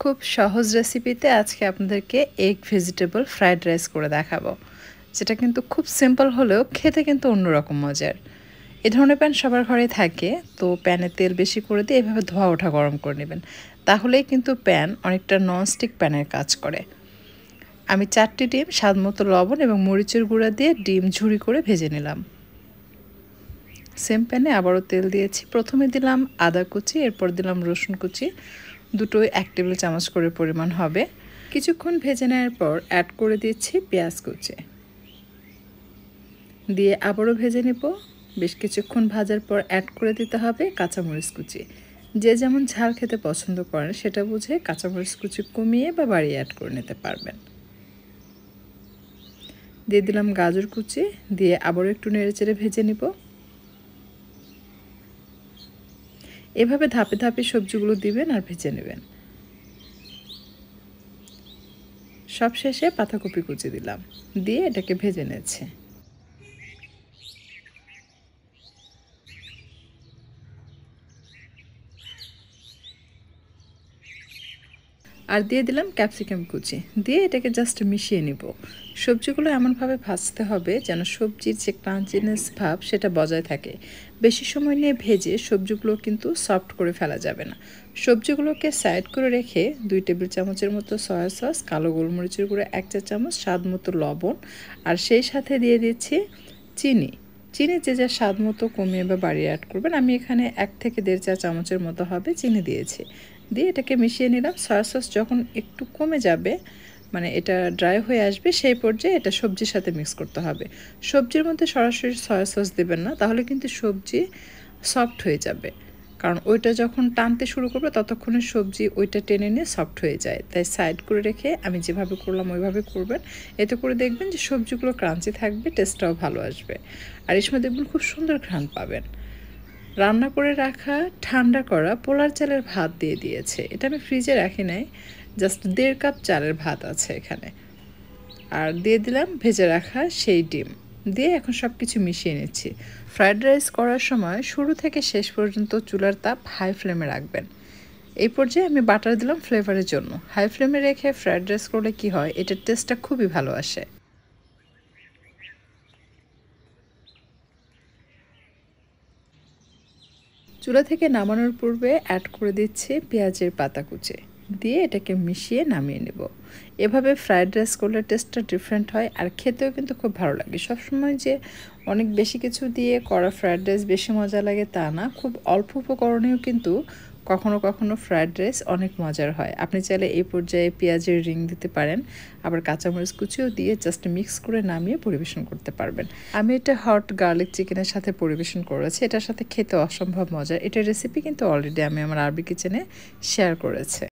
খুব সহজ রেসিপিতে আজকে আপনাদেরকে এগ ভেজিটেবল ফ্রাইড রাইস করে দেখাবো, যেটা কিন্তু খুব সিম্পল হলেও খেতে কিন্তু অন্যরকম মজার। এ ধরনের প্যান সবার ঘরে থাকে, তো প্যানে তেল বেশি করে দিয়ে এভাবে ধোয়া ওঠা গরম করে নেবেন, তাহলেই কিন্তু প্যান অনেকটা ননস্টিক প্যানের কাজ করে। আমি 4টি ডিম, স্বাদমতো লবণ এবং মরিচের গুঁড়া দিয়ে ডিম ঝুরি করে ভেজে নিলাম। সেম প্যানে আবারও তেল দিয়েছি। প্রথমে দিলাম আদা কুচি, এরপর দিলাম রসুন কুচি, দুটোই 1 টেবিল চামচ করে পরিমাণ হবে। কিছুক্ষণ ভেজে নেওয়ার পর অ্যাড করে দিচ্ছি পেঁয়াজ কুচি, দিয়ে আবারও ভেজে নেব। বেশ কিছুক্ষণ ভাজার পর অ্যাড করে দিতে হবে কাঁচামরিচ কুচি। যে যেমন ঝাল খেতে পছন্দ করেন সেটা বুঝে কাঁচামরিচ কুচি কমিয়ে বা বাড়িয়ে অ্যাড করে নিতে পারবেন। দিয়ে দিলাম গাজর কুচি, দিয়ে আবারও একটু নেড়েচেড়ে ভেজে নিব। এভাবে ধাপে ধাপে সবজিগুলো দিবেন আর ভেজে নেবেন। সবশেষে পাতাকপি কুচি দিলাম, দিয়ে এটাকে ভেজে নিয়েছি। আর দিয়ে দিলাম ক্যাপসিকাম কুচি, দিয়ে এটাকে জাস্ট মিশিয়ে নিব। সবজিগুলো এমনভাবে ভাজতে হবে যেন সবজির যে ক্রাঞ্চিনেস ভাব সেটা বজায় থাকে। বেশি সময় নিয়ে ভেজে সবজিগুলো কিন্তু সফট করে ফেলা যাবে না। সবজিগুলোকে সাইড করে রেখে 2 টেবিল চামচের মতো সয়া সস, কালো গোলমরিচের গুঁড়ো 1 চা চামচ, স্বাদ মতো লবণ, আর সেই সাথে দিয়ে দিচ্ছি চিনি। চিনি যে যার স্বাদ মতো কমিয়ে বা বাড়িয়ে অ্যাড করবেন। আমি এখানে 1 থেকে 1.5 চা চামচের মতো হবে চিনি দিয়েছি। দিয়ে এটাকে মিশিয়ে নিলাম। সয়া সস যখন একটু কমে যাবে, মানে এটা ড্রাই হয়ে আসবে, সেই পর্যায়ে এটা সবজির সাথে মিক্স করতে হবে। সবজির মধ্যে সরাসরি সয়া সস দেবেন না, তাহলে কিন্তু সবজি সফট হয়ে যাবে। কারণ ওইটা যখন টানতে শুরু করবে ততক্ষণে সবজি ওইটা টেনে নিয়ে সফট হয়ে যায়। তাই সাইড করে রেখে আমি যেভাবে করলাম ওইভাবে করবেন। এতে করে দেখবেন যে সবজিগুলো ক্রাঞ্চি থাকবে, টেস্টটাও ভালো আসবে। আর এর সময় দেখবেন খুব সুন্দর ঘ্রাণ পাবেন। রান্না করে রাখা ঠান্ডা করা পোলার চালের ভাত দিয়ে দিয়েছে। এটা আমি ফ্রিজে রাখি নাই, জাস্ট 1.5 কাপ চালের ভাত আছে এখানে। আর দিয়ে দিলাম ভেজে রাখা সেই ডিম, দিয়ে এখন সব কিছু মিশিয়ে নিচ্ছি। ফ্রায়েড রাইস করার সময় শুরু থেকে শেষ পর্যন্ত চুলার তাপ হাই ফ্লেমে রাখবেন। এই পর্যায়ে আমি বাটার দিলাম ফ্লেভারের জন্য। হাই ফ্লেমে রেখে ফ্রায়েড রাইস করলে কি হয়, এটার টেস্টটা খুবই ভালো আসে। চুলা থেকে নামানোর পূর্বে অ্যাড করে দিচ্ছি পেঁয়াজের পাতা কুচি, দিয়ে এটাকে মিশিয়ে নামিয়ে নেব। এভাবে ফ্রায়েড রাইস করলে টেস্টটা ডিফারেন্ট হয়, আর খেতেও কিন্তু খুব ভালো লাগে। সবসময় যে অনেক বেশি কিছু দিয়ে করা ফ্রায়েড রাইস বেশি মজা লাগে তা না, খুব অল্প উপকরণেও কিন্তু কখনো কখনো ফ্রায়েড রাইস অনেক মজার হয়। আপনি চাইলে এই পর্যায়ে পেঁয়াজের রিং দিতে পারেন, আবার কাঁচামরিচ কুচিও দিয়ে জাস্ট মিক্স করে নামিয়ে পরিবেশন করতে পারবেন। আমি এটা হট গার্লিক চিকেনের সাথে পরিবেশন করেছি, এটার সাথে খেতে অসম্ভব মজার। এটার রেসিপি কিন্তু অলরেডি আমি আমার আরবি কিচেনে শেয়ার করেছি।